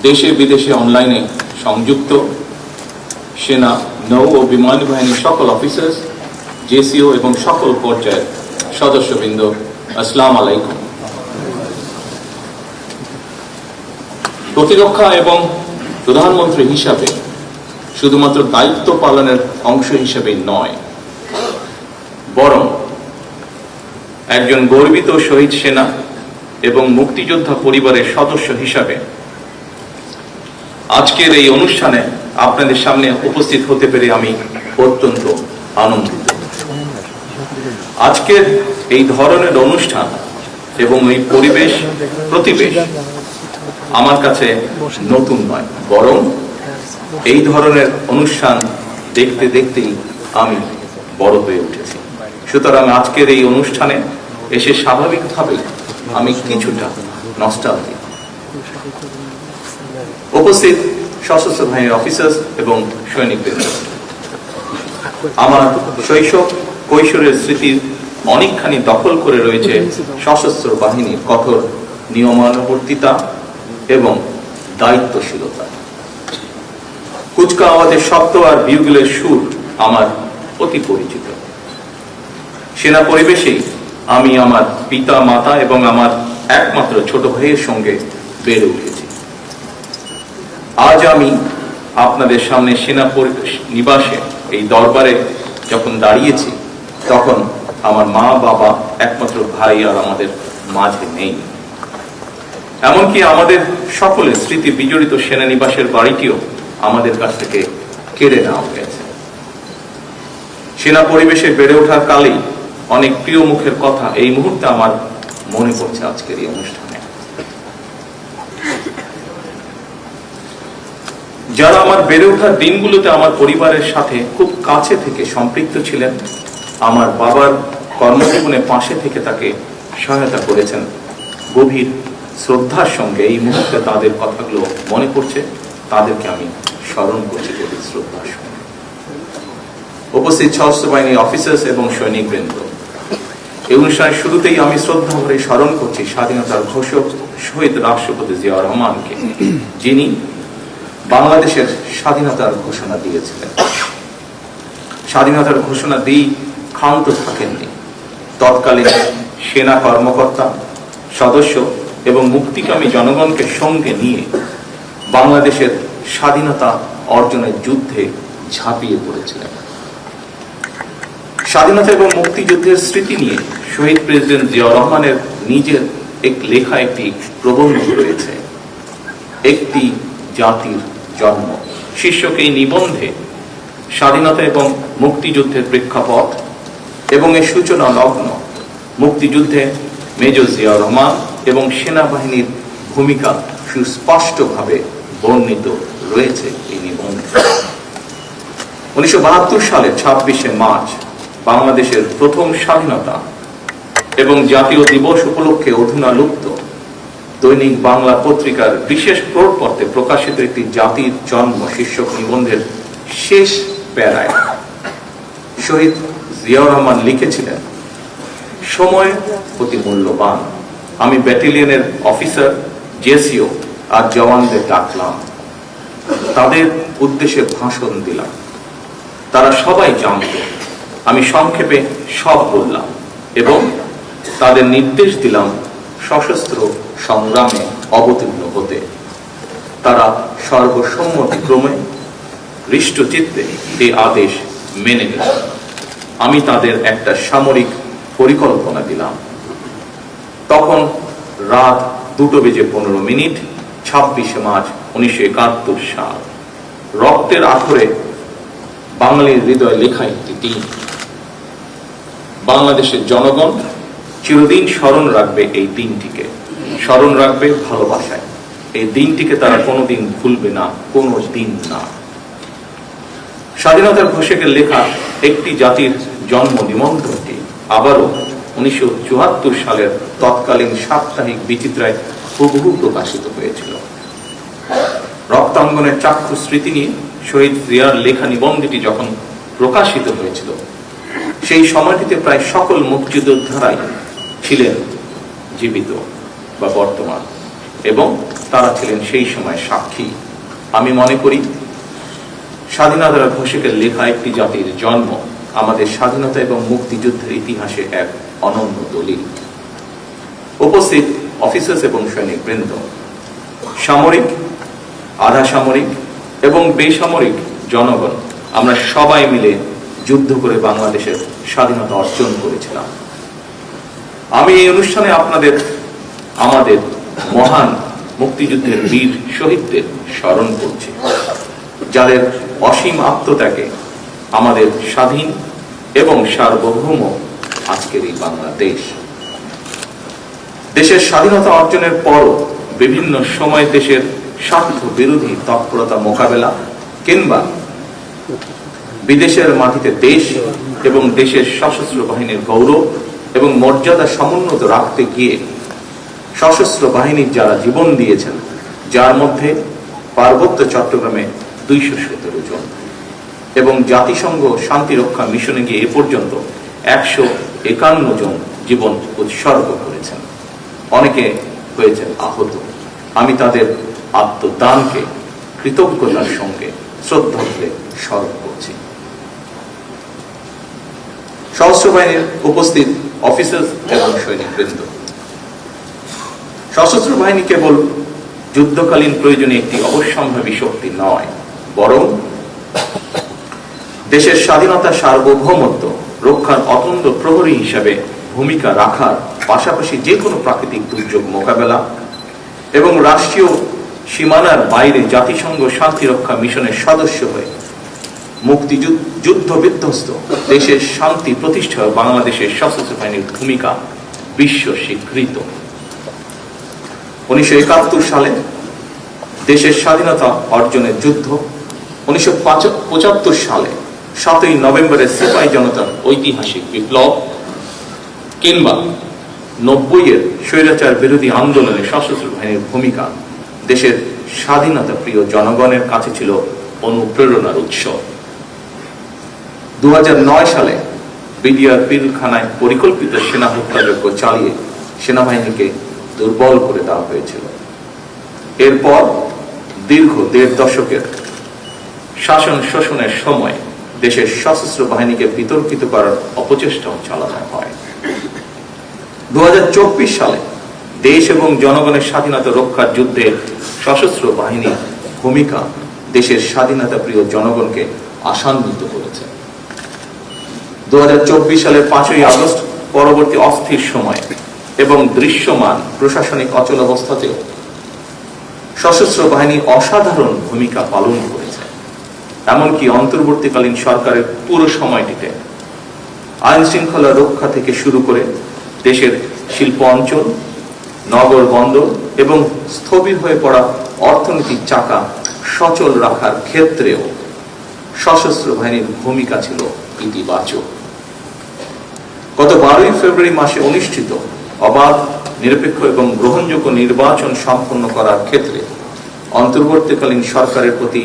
দেশে বিদেশে অনলাইনে সংযুক্ত সেনা, নৌ ও বিমান বাহিনীর সকল অফিসার্স, জেসিও এবং সকল পর্যায়ের সদস্যবৃন্দ, আসসালামু আলাইকুম। প্রতিরক্ষা এবং প্রধানমন্ত্রী হিসাবে শুধুমাত্র দায়িত্ব পালনের অংশ হিসেবেই নয়, বরং একজন গর্বিত শহীদ সেনা এবং মুক্তিযোদ্ধা পরিবারের সদস্য হিসাবে আজকের এই অনুষ্ঠানে আপনাদের সামনে উপস্থিত হতে পেরে আমি অত্যন্ত আনন্দিত। আজকের এই ধরনের অনুষ্ঠান এবং এই প্রতিবেশ আমার কাছে নতুন নয়, বরং এই ধরনের অনুষ্ঠান দেখতে দেখতেই আমি বড় হয়ে উঠেছি। সুতরাং আজকের এই অনুষ্ঠানে এসে স্বাভাবিকভাবেই আমি কিছুটা নস্টালজিক। উপস্থিত সশস্ত্র বাহিনীর অফিসার্স এবং সৈনিকবৃন্দ, আমার শৈশব কৈশোরের স্মৃতির অনেকখানি দখল করে রয়েছে সশস্ত্র বাহিনীর কঠোর নিয়মানুবর্তিতা এবং দায়িত্বশীলতা। কুচকাওয়াজের শব্দ আর বিউগলের সুর আমার অতি পরিচিত। সেনা পরিবেশেই আমি আমার পিতা, মাতা এবং আমার একমাত্র ছোট ভাইয়ের সঙ্গে বেড়ে উঠেছি। আজ আমি আপনাদের সামনে সেনা নিবাসে এই দরবারে যখন দাঁড়িয়েছি, তখন আমার মা, বাবা, একমাত্র ভাই আর আমাদের মাঝে নেই। এমনকি আমাদের সকলের স্মৃতি বিজড়িত সেনানিবাসের বাড়িটিও আমাদের কাছ থেকে কেড়ে নেওয়া হয়েছে। সেনা পরিবেশে বেড়ে ওঠার কালেই অনেক প্রিয় মুখের কথা এই মুহূর্তে আমার মনে পড়ছে আজকের এই অনুষ্ঠানে। যারা আমার বেড়ে ওঠার দিনগুলোতে আমার পরিবারের সাথে খুব কাছে থেকে সম্পৃক্ত ছিলেন, আমার বাবার কর্মজীবনে পাশে থেকে তাকে সহায়তা করেছেন, গভীর শ্রদ্ধার সঙ্গে এই মুহূর্তে তাদের কথাগুলো মনে পড়ছে, তাদেরকে আমি স্মরণ করছি গভীর শ্রদ্ধার সঙ্গে। উপস্থিত সশস্ত্র বাহিনীর অফিসার্স এবং সৈনিকবৃন্দ, এই অনুষ্ঠানের শুরুতেই আমি শ্রদ্ধা ভরে স্মরণ করছি স্বাধীনতার ঘোষক শহীদ রাষ্ট্রপতি জিয়াউর রহমানকে, যিনি বাংলাদেশের স্বাধীনতার ঘোষণা দিয়েছিলেন। স্বাধীনতার ঘোষণা দিয়ে ক্ষান্ত থাকেননি। তৎকালীন সেনা কর্মকর্তা, সদস্য এবং মুক্তিকামী জনগণকে সঙ্গে নিয়ে বাংলাদেশের স্বাধীনতা অর্জনের যুদ্ধে ঝাঁপিয়ে পড়েছিলেন। স্বাধীনতা এবং মুক্তিযুদ্ধের স্মৃতি নিয়ে শহীদ প্রেসিডেন্ট জিয়াউর রহমানের নিজের লেখা একটি প্রবন্ধ রয়েছে, একটি জাতির জন্ম শীর্ষক এই নিবন্ধে স্বাধীনতা এবং মুক্তিযুদ্ধের প্রেক্ষাপট এবং এর সূচনা লগ্ন, মুক্তিযুদ্ধে মেজর জিয়াউর রহমান এবং সেনাবাহিনীর ভূমিকা সুস্পষ্টভাবে বর্ণিত রয়েছে এই নিবন্ধে। 1972 সালের 26শে মার্চ বাংলাদেশের প্রথম স্বাধীনতা এবং জাতীয় দিবস উপলক্ষে অধুনালুপ্ত দৈনিক বাংলা পত্রিকার বিশেষ প্রোটপত্রে প্রকাশিত একটি জাতির জন্ম শীর্ষক নিবন্ধের শেষ প্যারায় শহীদ জিয়াউর রহমান লিখেছিলেন, সময় অতি মূল্যবান। আমি ব্যাটালিয়নের অফিসার, জেসিও আর জওয়ানদের ডাকলাম, তাদের উদ্দেশ্যে ভাষণ দিলাম। তারা সবাই জানত। আমি সংক্ষেপে সব বললাম এবং তাদের নির্দেশ দিলাম সশস্ত্র সংগ্রামে অবতীর্ণ হতে। তারা সর্বসম্মতিক্রমে হৃষ্টচিত্তে এই আদেশ মেনে নিল। আমি তাদের একটা সামরিক পরিকল্পনা দিলাম। তখন রাত 2:15, 26শে মার্চ 1971 সাল। রক্তের আখরে বাঙালির হৃদয় লেখা একটি দিন। বাংলাদেশের জনগণ চিরদিন স্মরণ রাখবে এই দিনটিকে, স্মরণ রাখবে ভালোবাসায়। এই দিনটিকে তারা কোনোদিন ভুলবে না, কোনো দিন না। স্বাধীনতার ঘোষকের লেখা একটি জাতির জন্ম নিমন্ত্রণটি আবারও 1974 সালের তৎকালীন সাপ্তাহিক বিচিত্রায় হুবহু প্রকাশিত হয়েছিল। রক্তাঙ্গনের চাক্ষু স্মৃতি নিয়ে শহীদ জিয়ার লেখা নিবন্ধটি যখন প্রকাশিত হয়েছিল, সেই সময়টিতে প্রায় সকল মুক্তিযোদ্ধারাই ছিলেন জীবিত বা বর্তমান এবং তারা ছিলেন সেই সময় সাক্ষী। আমি মনে করি স্বাধীনতার ঘোষকের লেখা একটি জাতির জন্ম আমাদের স্বাধীনতা এবং মুক্তিযুদ্ধের ইতিহাসে এক অনন্য দলিল। উপস্থিত অফিসার্স এবং সৈনিক বৃন্দ, সামরিক, আধা সামরিক এবং বেসামরিক জনগণ, আমরা সবাই মিলে যুদ্ধ করে বাংলাদেশের স্বাধীনতা অর্জন করেছিলাম। আমি এই অনুষ্ঠানে আমাদের মহান মুক্তিযুদ্ধের বীর শহীদদের স্মরণ করছি, যাদের অসীম আত্মত্যাগে আমাদের স্বাধীন এবং সার্বভৌম আজকের এই বাংলাদেশ। দেশের স্বাধীনতা অর্জনের পরও বিভিন্ন সময় দেশের স্বার্থ বিরোধী তৎপরতা মোকাবেলা কিংবা বিদেশের মাটিতে দেশ এবং দেশের সশস্ত্র বাহিনীর গৌরব এবং মর্যাদা সমুন্নত রাখতে গিয়ে সশস্ত্র বাহিনীর যারা জীবন দিয়েছেন, যার মধ্যে পার্বত্য চট্টগ্রামে 217 জন এবং জাতিসংঘ শান্তিরক্ষা মিশনে গিয়ে এ পর্যন্ত 151 জন জীবন উৎসর্গ করেছেন, অনেকে হয়েছেন আহত। আমি তাদের আত্মদানকে কৃতজ্ঞতার সঙ্গে শ্রদ্ধা ভরে স্মরণ করছি। সশস্ত্র বাহিনীর উপস্থিত অফিসার্স এবং সৈনিকবৃন্দ, সশস্ত্র বাহিনী কেবল যুদ্ধকালীন প্রয়োজনে একটি অবশ্যম্ভাবী শক্তি নয়, বরং দেশের স্বাধীনতা সার্বভৌমত্ব রক্ষার অতন্দ্র প্রহরী হিসাবে ভূমিকা রাখার পাশাপাশি যে কোনো প্রাকৃতিক দুর্যোগ মোকাবেলা এবং রাষ্ট্রীয় সীমানার বাইরে জাতিসংঘ শান্তিরক্ষা মিশনের সদস্য হয়ে মুক্তিযুদ্ধ বিধ্বস্ত দেশের শান্তি প্রতিষ্ঠায় বাংলাদেশের সশস্ত্র বাহিনীর ভূমিকা বিশ্ব স্বীকৃত। 1971 সালে দেশের স্বাধীনতা অর্জনের যুদ্ধ, 1975 সালে 7ই নভেম্বরের সিপাহী জনতার ঐতিহাসিক বিপ্লব কিংবা 90-এর স্বৈরাচার বিরোধী আন্দোলনে সশস্ত্র বাহিনীর ভূমিকা দেশের স্বাধীনতা প্রিয় জনগণের কাছে ছিল অনুপ্রেরণার উৎস। 2009 সালে বিডিআর পিলখানায় পরিকল্পিত সেনা হত্যাযজ্ঞ চালিয়ে সেনাবাহিনীকে দুর্বল করে দেওয়া হয়েছিল। এরপর দীর্ঘ 1.5 দশকের শাসন শোষণের সময় দেশের সশস্ত্র বাহিনীকে বিতর্কিত করার অপচেষ্টাও চালানো হয়। 2024 সালে দেশ এবং জনগণের স্বাধীনতা রক্ষার যুদ্ধে সশস্ত্র বাহিনীর ভূমিকা দেশের স্বাধীনতা প্রিয় জনগণকে আশান্বিত করেছে। 2024 সালের 5ই আগস্ট পরবর্তী অস্থির সময় এবং দৃশ্যমান প্রশাসনিক অচলাবস্থাতেও সশস্ত্র বাহিনী অসাধারণ ভূমিকা পালন করেছে। এমনকি অন্তর্বর্তীকালীন সরকারের পুরো সময়টিতে আইন শৃঙ্খলা রক্ষা থেকে শুরু করে দেশের শিল্প অঞ্চল, নগর বন্দর এবং স্থবির হয়ে পড়া অর্থনৈতিক চাকা সচল রাখার ক্ষেত্রেও সশস্ত্র বাহিনীর ভূমিকা ছিল ইতিবাচক। গত 12ই ফেব্রুয়ারি মাসে অনুষ্ঠিত অবাধ, নিরপেক্ষ এবং গ্রহণযোগ্য নির্বাচন সম্পন্ন করার ক্ষেত্রে অন্তর্বর্তীকালীন সরকারের প্রতি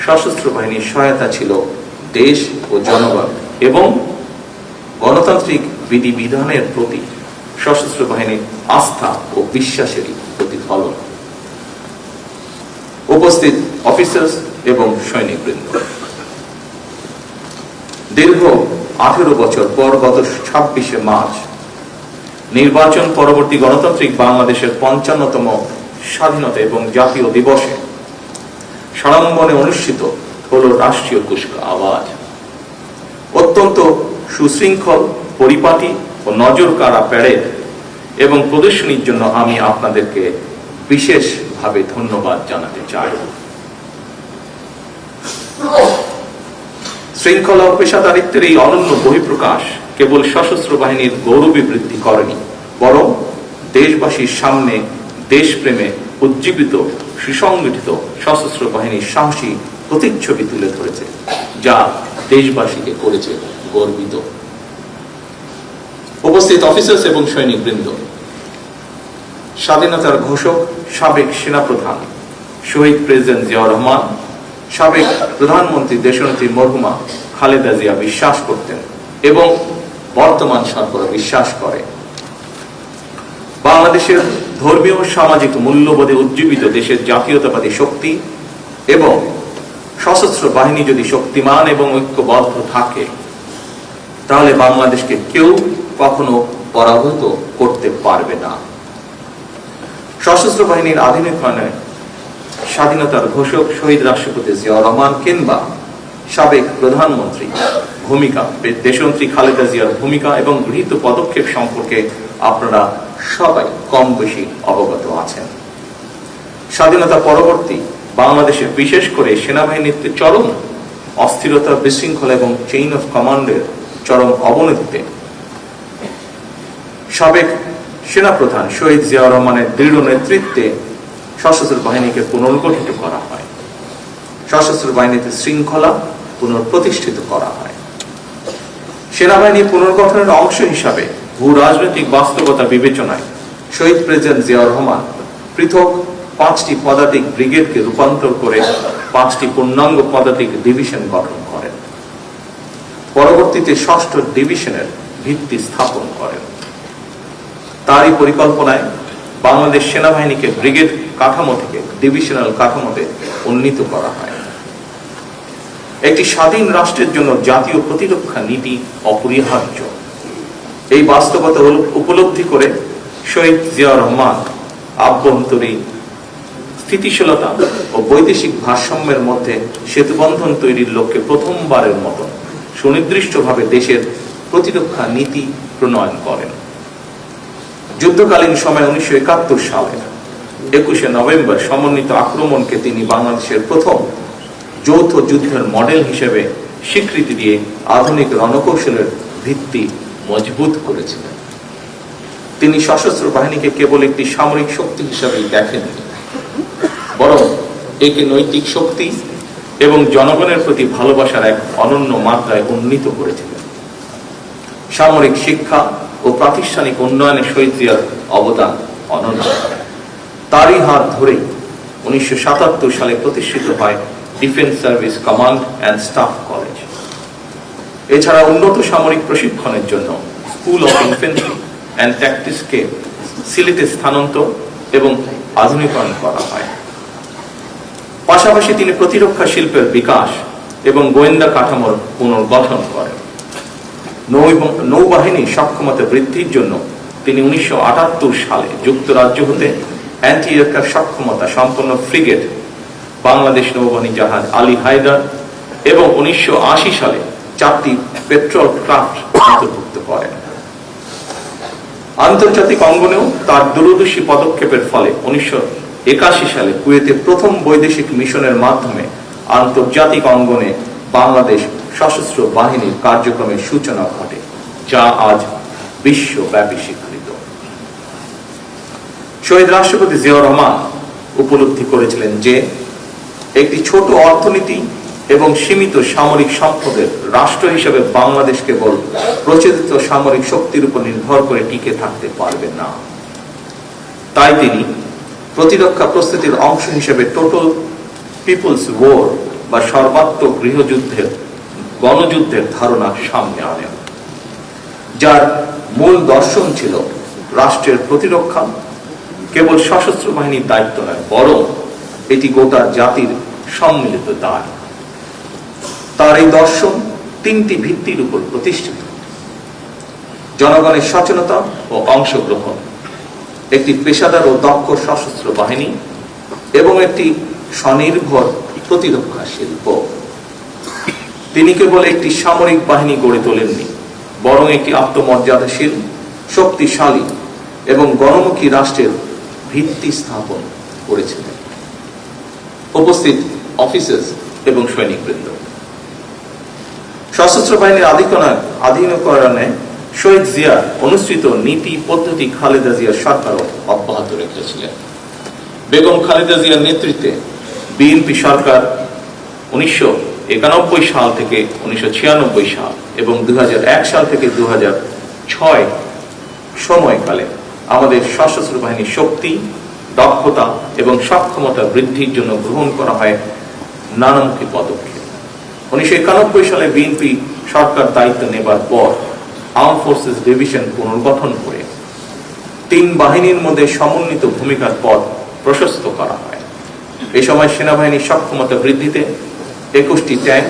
সশস্ত্র বাহিনীর সহায়তা ছিল দেশ ও জনগণ এবং গণতান্ত্রিক বিধিবিধানের প্রতি সশস্ত্র বাহিনীর আস্থা ও বিশ্বাসেরই প্রতিফলন। উপস্থিত অফিসার্স এবং সৈনিকবৃন্দ, দীর্ঘ 18 বছর পর গত 26শে মার্চ নির্বাচন পরবর্তী গণতান্ত্রিক বাংলাদেশের 55তম স্বাধীনতা এবং জাতীয় দিবসে সাড়ম্বরে অনুষ্ঠিত হল রাষ্ট্রীয় কুচকাওয়াজ। অত্যন্ত সুশৃঙ্খল, পরিপাটি ও নজর কাড়া প্যারেড এবং প্রদর্শনীর জন্য আমি আপনাদেরকে বিশেষভাবে ধন্যবাদ জানাতে চাই। শৃঙ্খলা ও পেশাদারিত্বের এই অনন্য বহিঃপ্রকাশ কেবল সশস্ত্র বাহিনীর গৌরবে বৃদ্ধি করেনি, বরং দেশবাসীর সামনে দেশপ্রেমে উজ্জীবিত সুসংগঠিত সশস্ত্র বাহিনীর সাহসী প্রতিচ্ছবি তুলে ধরেছে, যা দেশবাসীকে করেছে গর্বিত। উপস্থিত অফিসার্স এবং সৈনিকবৃন্দ, স্বাধীনতার ঘোষক সাবেক সেনাপ্রধান শহীদ প্রেসিডেন্ট জিয়াউর রহমান, সাবেক প্রধানমন্ত্রী দেশনেত্রী মরহুমা খালেদা জিয়া বিশ্বাস করতেন এবং বর্তমান সরকার বিশ্বাস করে বাংলাদেশের ধর্মীয় ও সামাজিক মূল্যবোধে উজ্জীবিত দেশের জাতীয়তাবাদী শক্তি এবং সশস্ত্র বাহিনী যদি শক্তিমান এবং ঐক্যবদ্ধ থাকে, তাহলে বাংলাদেশকে কেউ কখনো পরাভূত করতে পারবে না। সশস্ত্র বাহিনীর আধুনিকায়নে স্বাধীনতার ঘোষক শহীদ রাষ্ট্রপতি জিয়াউর রহমান কিংবা সাবেক প্রধানমন্ত্রী ভূমিকা, দেশনেত্রী খালেদা জিয়ার ভূমিকা এবং গৃহীত পদক্ষেপ সম্পর্কে আপনারা সবাই কম বেশি অবগত আছেন। স্বাধীনতা পরবর্তী বাংলাদেশে বিশেষ করে সেনাবাহিনীর চরম অস্থিরতা, বিশৃঙ্খলা এবং চেইন অফ কমান্ডের চরম অবনতিতে সাবেক সেনাপ্রধান শহীদ জিয়াউর রহমানের দৃঢ় নেতৃত্বে সশস্ত্র বাহিনীকে পুনর্গঠিত করা হয়। সশস্ত্র বাহিনীতে শৃঙ্খলা পুনঃপ্রতিষ্ঠিত করা হয়। সেনাবাহিনী পুনর্গঠনের অংশ হিসাবে ভূ রাজনৈতিক বাস্তবতা বিবেচনায় শহীদ প্রেসিডেন্ট জিয়াউর রহমান পৃথক 5টি পদাতিক ব্রিগেডকে রূপান্তর করে 5টি পূর্ণাঙ্গ পদাতিক ডিভিশন গঠন করেন। পরবর্তীতে 6ষ্ঠ ডিভিশনের ভিত্তি স্থাপন করেন। তারই পরিকল্পনায় বাংলাদেশ সেনাবাহিনীকে ব্রিগেড কাঠামো থেকে ডিভিশনাল কাঠামোতে উন্নীত করা হয়। একটি স্বাধীন রাষ্ট্রের জন্য জাতীয় প্রতিরক্ষা নীতি অপরিহার্য। এই বাস্তবতা উপলব্ধি করে শহীদ জিয়াউর রহমান আভ্যন্তরীণ স্থিতিশীলতা ও বৈদেশিক ভারসাম্যের মধ্যে সেতুবন্ধন তৈরির লক্ষ্যে প্রথমবারের মতো সুনির্দিষ্টভাবে দেশের প্রতিরক্ষা নীতি প্রণয়ন করেন। যুদ্ধকালীন সময় 1971 সালে 21শে নভেম্বর সমন্বিত আক্রমণকে তিনি বাংলাদেশের প্রথম যৌথ যুদ্ধের মডেল হিসেবে স্বীকৃতি দিয়ে আধুনিক রণকৌশলের ভিত্তি মজবুত করেছিলেন। তিনি সশস্ত্র বাহিনীকে কেবল একটি সামরিক শক্তি হিসেবেই দেখেননি, বরং একে নৈতিক শক্তি এবং জনগণের প্রতি ভালোবাসার এক অনন্য মাত্রায় উন্নীত করেছিলেন। সামরিক শিক্ষা ও প্রাতিষ্ঠানিক উন্নয়নে শহীদ জিয়ার অবদান অনন্য। তারই হাত ধরে 1977 সালে প্রতিষ্ঠিত হয় defence service command and staff college. এছাড়া উন্নত সামরিক প্রশিক্ষণের জন্য স্কুল অফ ইনফেন্ট্রি অ্যান্ড ট্যাকটিক্সকে সিলেটে স্থানান্তর এবং আধুনিকায়ন করা হয়। পাশাপাশি তিনি প্রতিরক্ষা শিল্পের বিকাশ এবং গোয়েন্দা কাঠামোর পুনর্গঠন করেন। নৌবাহিনী সক্ষমতা বৃদ্ধির জন্য তিনি 1978 সালে যুক্তরাজ্য হতে অ্যান্টি এয়ারক্রাফট সক্ষমতা সম্পন্ন ফ্রিগেট বাংলাদেশ নৌবাহিনী জাহাজ আলী হায়দার এবং 1980 সালে 4টি পেট্রোল ক্রাফট অন্তর্ভুক্ত করেন। আন্তর্জাতিক অঙ্গনেও তার দূরদর্শী পদক্ষেপের ফলে 1981 সালে কুয়েতে প্রথম বৈদেশিক মিশনের মাধ্যমে আন্তর্জাতিক অঙ্গনে বাংলাদেশ সশস্ত্র বাহিনীর কার্যক্রমের সূচনা ঘটে, যা আজ বিশ্বব্যাপী স্বীকৃত। শহীদ রাষ্ট্রপতি জিয়াউর রহমান উপলব্ধি করেছিলেন যে একটি ছোট অর্থনীতি এবং সীমিত সামরিক সম্পদের রাষ্ট্র হিসেবে বাংলাদেশ কেবল প্রচলিত সামরিক শক্তির উপর নির্ভর করে টিকে থাকতে পারবে না। তাই তিনি প্রতিরক্ষা প্রস্তুতির অংশ হিসেবে টোটাল পিপলস ওয়ার বা সর্বাত্মক গণযুদ্ধের ধারণা সামনে আনেন, যার মূল দর্শন ছিল রাষ্ট্রের প্রতিরক্ষা কেবল সশস্ত্র বাহিনীর দায়িত্ব নয়, বরং এটি গোটা জাতির সম্মিলিত দায়। তার এই দর্শন 3টি ভিত্তির উপর প্রতিষ্ঠিত: জনগণের সচেতনতা ও অংশগ্রহণ, একটি পেশাদার ও দক্ষ সশস্ত্র বাহিনী এবং একটি স্বনির্ভর প্রতিরক্ষা শিল্প। তিনি কেবল একটি সামরিক বাহিনী গড়ে তোলেননি, বরং একটি আত্মমর্যাদাশীল, শক্তিশালী এবং গণমুখী রাষ্ট্রের ভিত্তি স্থাপন করেছিলেন। উপস্থিত অফিসার্স এবং সৈনিকবৃন্দ, সশস্ত্র বাহিনীর আধুনিকরণে শহীদ জিয়া অনুসৃত নীতি পদ্ধতি খালেদা জিয়ার সরকারও অব্যাহত রেখেছিলেন। বেগম খালেদা জিয়ার নেতৃত্বে বিএনপি সরকার 1991 সাল থেকে 1996 সাল এবং 2001 সাল থেকে 2006 সময়কালে আমাদের সশস্ত্র বাহিনীর শক্তি, দক্ষতা এবং সক্ষমতা বৃদ্ধির জন্য গ্রহণ করা হয় নানামুখী পদক্ষেপ। 1991 সালে বিএনপি সরকার দায়িত্ব নেবার পর আর্ম ফোর্সেস ডিভিশন পুনর্গঠন করে তিন বাহিনীর মধ্যে সমন্বিত ভূমিকার পথ প্রশস্ত করা হয়। এই সময় সেনাবাহিনীর সক্ষমতা বৃদ্ধিতে 21টি ট্যাঙ্ক,